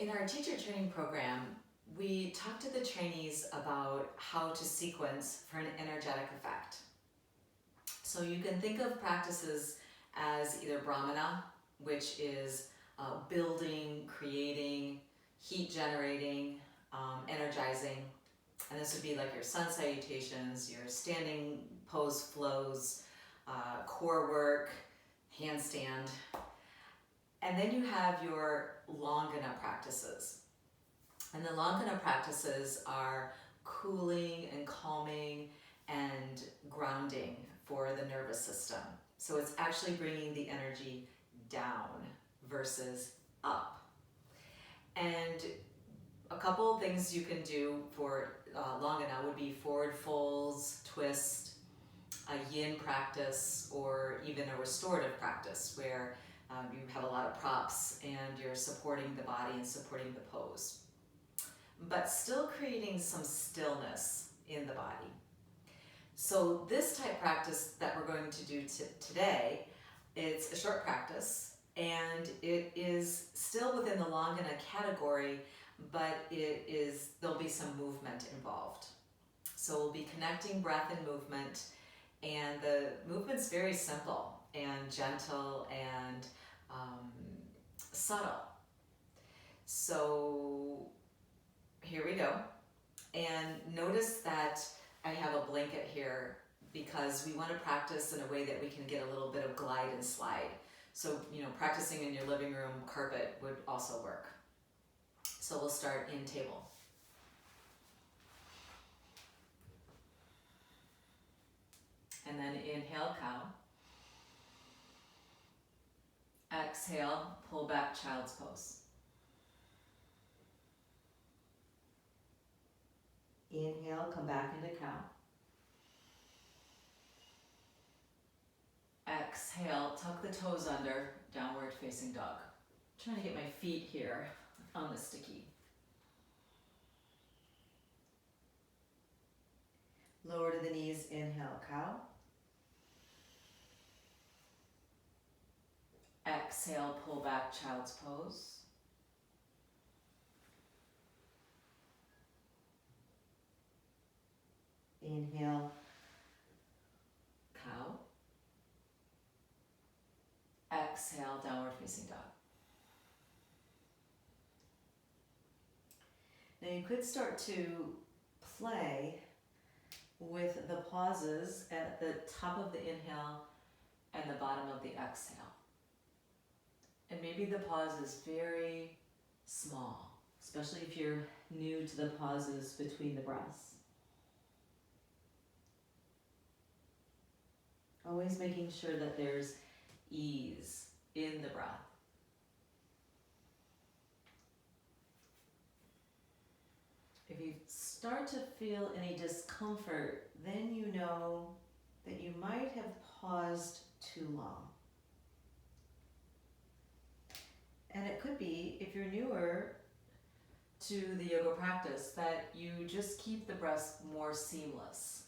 In our teacher training program, we talk to the trainees about how to sequence for an energetic effect. So you can think of practices as either Brahmana, which is building, creating, heat generating, energizing. And this would be like your sun salutations, your standing pose flows, core work, handstand. And then you have your Longana practices. And the Longana practices are cooling and calming and grounding for the nervous system. So it's actually bringing the energy down versus up. And a couple of things you can do for Longana would be forward folds, twist, a yin practice, or even a restorative practice where you have a lot of props and you're supporting the body and supporting the pose, but still creating some stillness in the body. So this type practice that we're going to do today, it's a short practice and it is still within the Longana category, but there'll be some movement involved. So we'll be connecting breath and movement, and the movement's very simple and gentle and subtle. So here we go. And notice that I have a blanket here because we want to practice in a way that we can get a little bit of glide and slide. So, practicing in your living room carpet would also work. So we'll start in table. And then inhale, cow. Exhale, pull back, child's pose. Inhale, come back into cow. Exhale, tuck the toes under, downward facing dog. I'm trying to get my feet here on the sticky. Lower to the knees, inhale, cow. Exhale, pull back, child's pose. Inhale, cow. Exhale, downward facing dog. Now you could start to play with the pauses at the top of the inhale and the bottom of the exhale. And maybe the pause is very small, especially if you're new to the pauses between the breaths. Always making sure that there's ease in the breath. If you start to feel any discomfort, then you know that you might have paused too long. And it could be, if you're newer to the yoga practice, that you just keep the breath more seamless.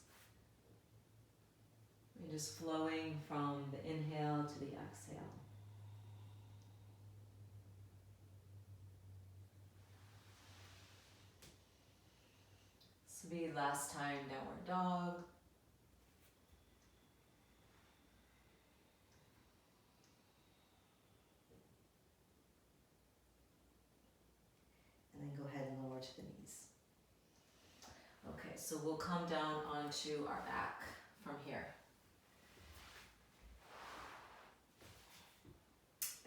You're just flowing from the inhale to the exhale. This will be last time, downward dog. And then go ahead and lower to the knees. Okay, so we'll come down onto our back from here.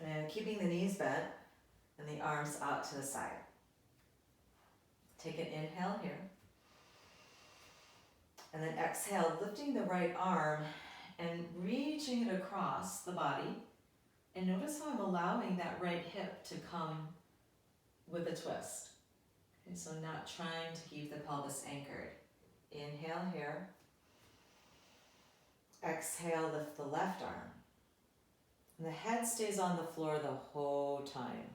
And keeping the knees bent and the arms out to the side. Take an inhale here. And then exhale, lifting the right arm and reaching it across the body. And notice how I'm allowing that right hip to come with a twist. Okay, so not trying to keep the pelvis anchored. Inhale here. Exhale, lift the left arm. And the head stays on the floor the whole time,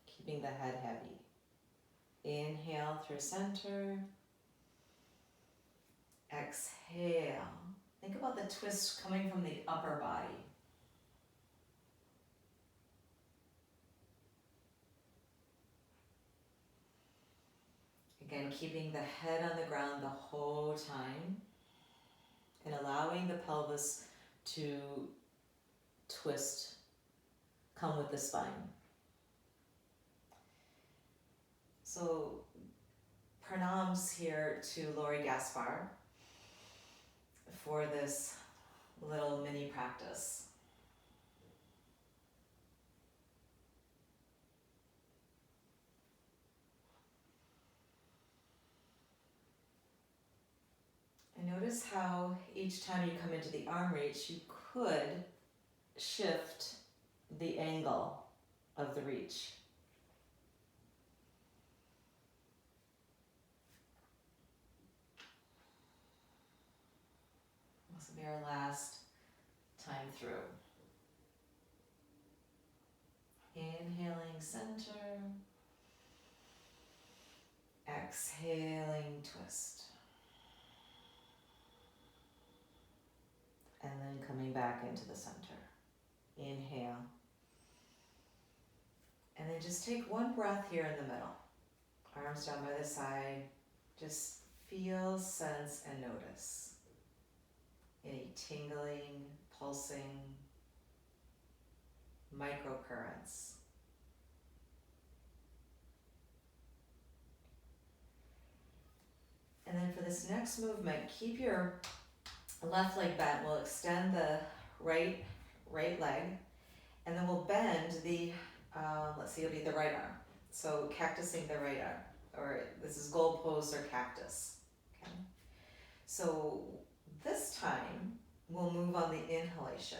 keeping the head heavy. Inhale through center. Exhale. Think about the twist coming from the upper body. Again, keeping the head on the ground the whole time and allowing the pelvis to twist, come with the spine. So pranams here to Lori Gaspar for this little mini practice. And notice how each time you come into the arm reach, you could shift the angle of the reach. This will be our last time through. Inhaling center, exhaling twist. And then coming back into the center. Inhale. And then just take one breath here in the middle. Arms down by the side. Just feel, sense, and notice. Any tingling, pulsing, microcurrents. And then for this next movement, keep your left leg bent. We'll extend the right leg, and then we'll bend the, let's see, it'll be the right arm. So cactusing the right arm, or this is goal pose or cactus. Okay. So this time we'll move on the inhalation.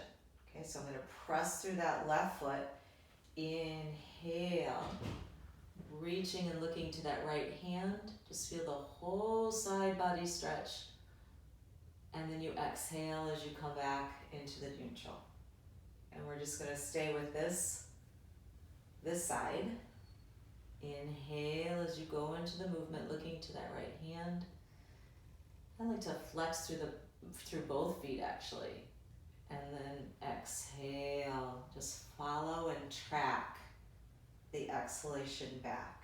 Okay, so I'm going to press through that left foot. Inhale, reaching and looking to that right hand. Just feel the whole side body stretch. And then you exhale as you come back into the neutral. And we're just going to stay with this side. Inhale as you go into the movement, looking to that right hand. I like to flex through both feet actually. And then exhale, just follow and track the exhalation back.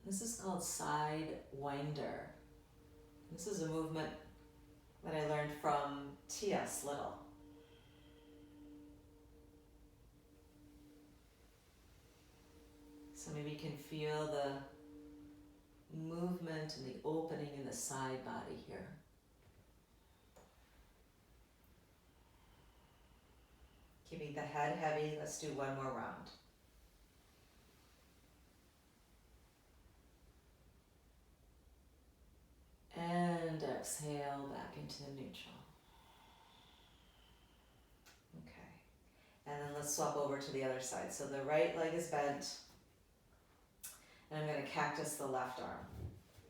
This is called side winder. This is a movement that I learned from T.S. Little. So maybe you can feel the movement and the opening in the side body here. Keeping the head heavy, let's do one more round. And exhale back into the neutral. Okay. And then let's swap over to the other side. So the right leg is bent. And I'm going to cactus the left arm.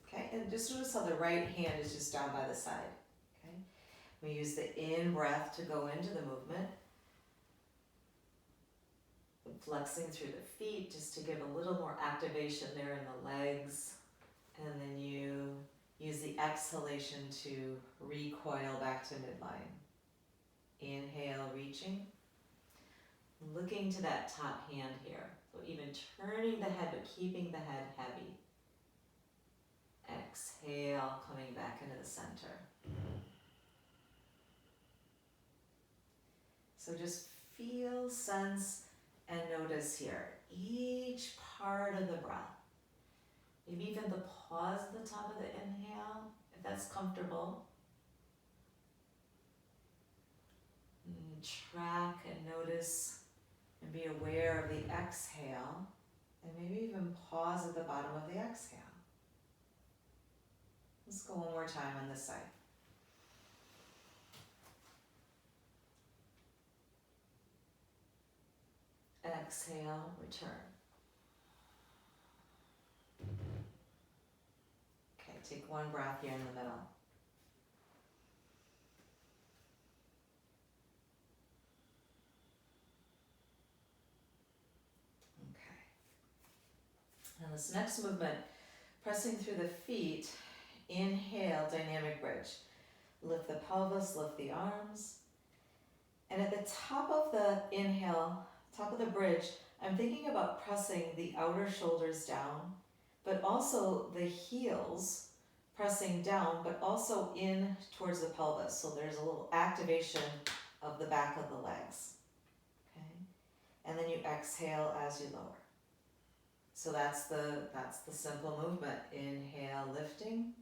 Okay, and just notice how the right hand is just down by the side. Okay, we use the in breath to go into the movement. Flexing through the feet just to give a little more activation there in the legs. And then you use the exhalation to recoil back to midline. Inhale, reaching. Looking to that top hand here. So even turning the head, but keeping the head heavy. Exhale, coming back into the center. So just feel, sense, and notice here. Each part of the breath. Maybe even the pause at the top of the inhale, if that's comfortable. And track and notice and be aware of the exhale, and maybe even pause at the bottom of the exhale. Let's go one more time on this side. Exhale, return. Okay, take one breath here in the middle. Okay. Now this next movement, pressing through the feet, inhale, dynamic bridge. Lift the pelvis, lift the arms. And at the top of the inhale, top of the bridge, I'm thinking about pressing the outer shoulders down, but also the heels pressing down, but also in towards the pelvis. So there's a little activation of the back of the legs. Okay? And then you exhale as you lower. So that's the simple movement. Inhale, lifting.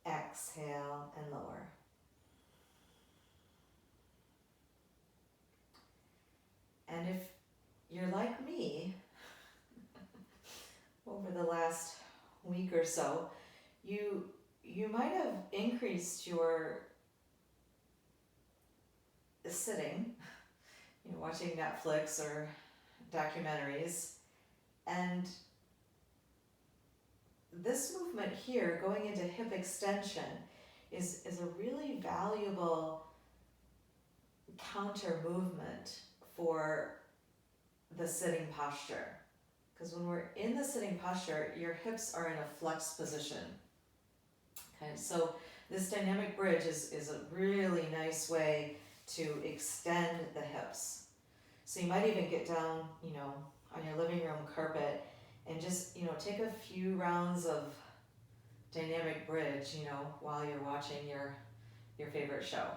Exhale and lower. And if you're like me, over the last week or so, you might have increased your sitting, watching Netflix or documentaries, and this movement here, going into hip extension, is a really valuable counter movement for the sitting posture. Because when we're in the sitting posture, your hips are in a flex position. Okay, so this dynamic bridge is a really nice way to extend the hips. So you might even get down, on your living room carpet and just, take a few rounds of dynamic bridge, while you're watching your favorite show.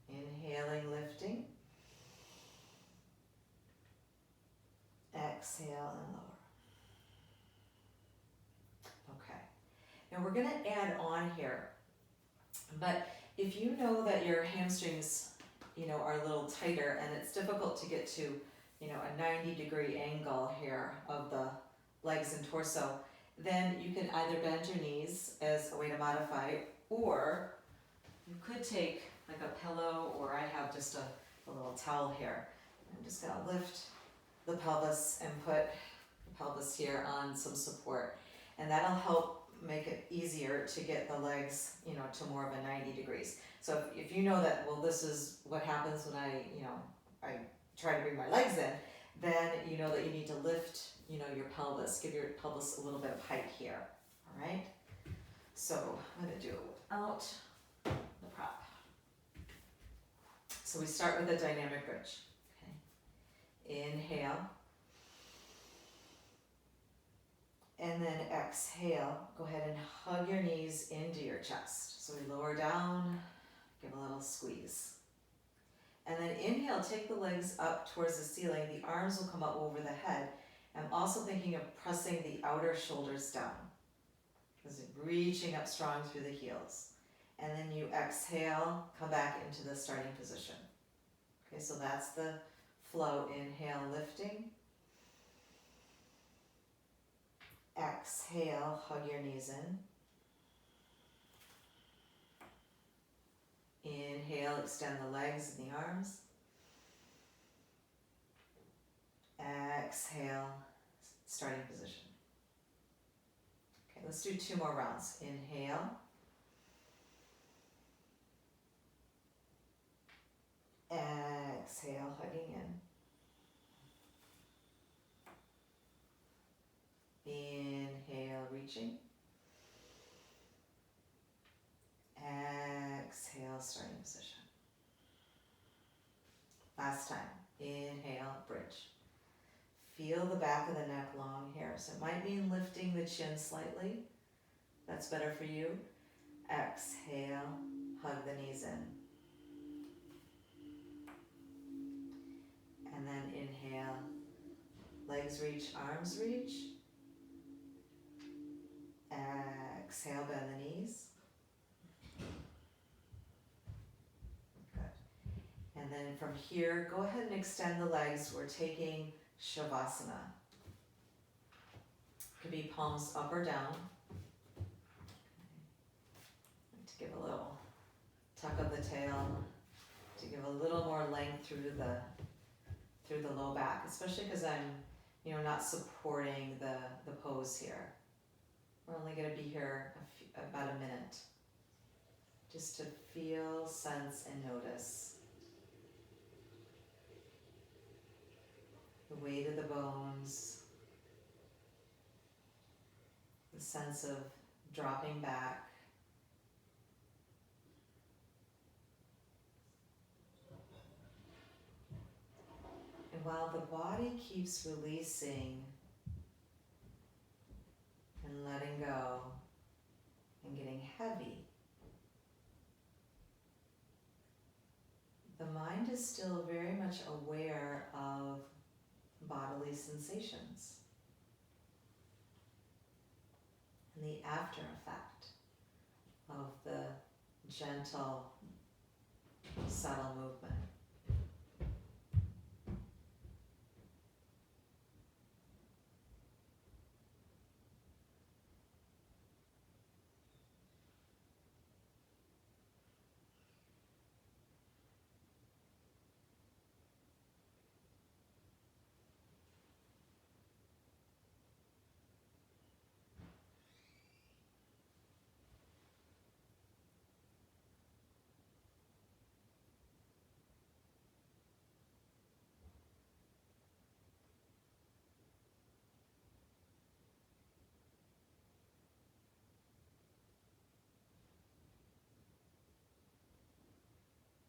Inhaling, lifting. Exhale and lower. Okay. Now we're going to add on here, but if you know that your hamstrings, are a little tighter and it's difficult to get to, a 90-degree angle here of the legs and torso, then you can either bend your knees as a way to modify, or you could take like a pillow, or I have just a little towel here. I'm just going to lift the pelvis and put the pelvis here on some support, and that'll help make it easier to get the legs, to more of a 90 degrees. So if you know that, well, this is what happens when I try to bring my legs in, then you know that you need to lift, your pelvis, give your pelvis a little bit of height here, all right? So I'm gonna do it without the prop. So we start with a dynamic bridge, okay? Inhale. And then exhale, go ahead and hug your knees into your chest. So we lower down, give a little squeeze. And then inhale, take the legs up towards the ceiling. The arms will come up over the head. I'm also thinking of pressing the outer shoulders down. This is reaching up strong through the heels. And then you exhale, come back into the starting position. Okay, so that's the flow. Inhale, lifting. Exhale, hug your knees in. Inhale, extend the legs and the arms. Exhale, starting position. Okay, let's do 2 more rounds. Inhale. Exhale, hugging in. Inhale, reaching. Exhale, starting position. Last time. Inhale, bridge. Feel the back of the neck long here. So it might mean lifting the chin slightly. That's better for you. Exhale, hug the knees in. And then inhale, legs reach, arms reach. Exhale, bend the knees. Good. And then from here, go ahead and extend the legs. We're taking Shavasana. Could be palms up or down. To give a little tuck of the tail, to give a little more length through the low back, especially because I'm, not supporting the pose here. We're only going to be here about a minute, just to feel, sense, and notice the weight of the bones, the sense of dropping back, while the body keeps releasing and letting go and getting heavy, the mind is still very much aware of bodily sensations and the after effect of the gentle, subtle movement.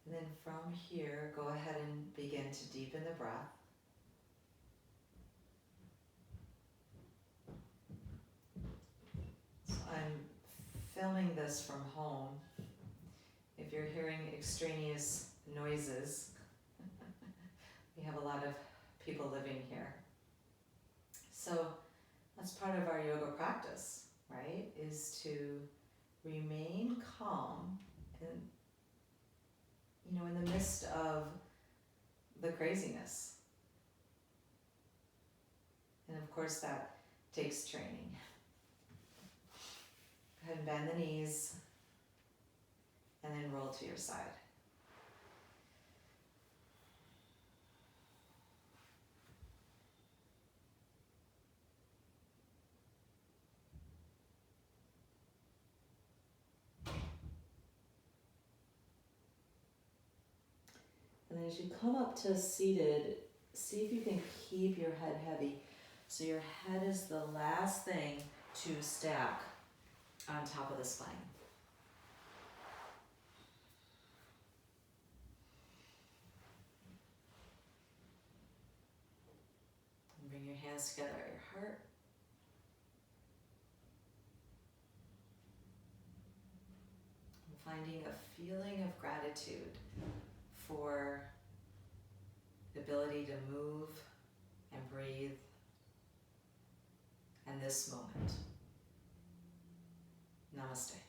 And then from here, go ahead and begin to deepen the breath. So I'm filming this from home. If you're hearing extraneous noises, we have a lot of people living here. So that's part of our yoga practice, right? Is to remain calm and, in the midst of the craziness. And of course that takes training. Go ahead and bend the knees and then roll to your side. And then as you come up to seated, see if you can keep your head heavy. So your head is the last thing to stack on top of the spine. And bring your hands together at your heart. And finding a feeling of gratitude for the ability to move and breathe and this moment. Namaste.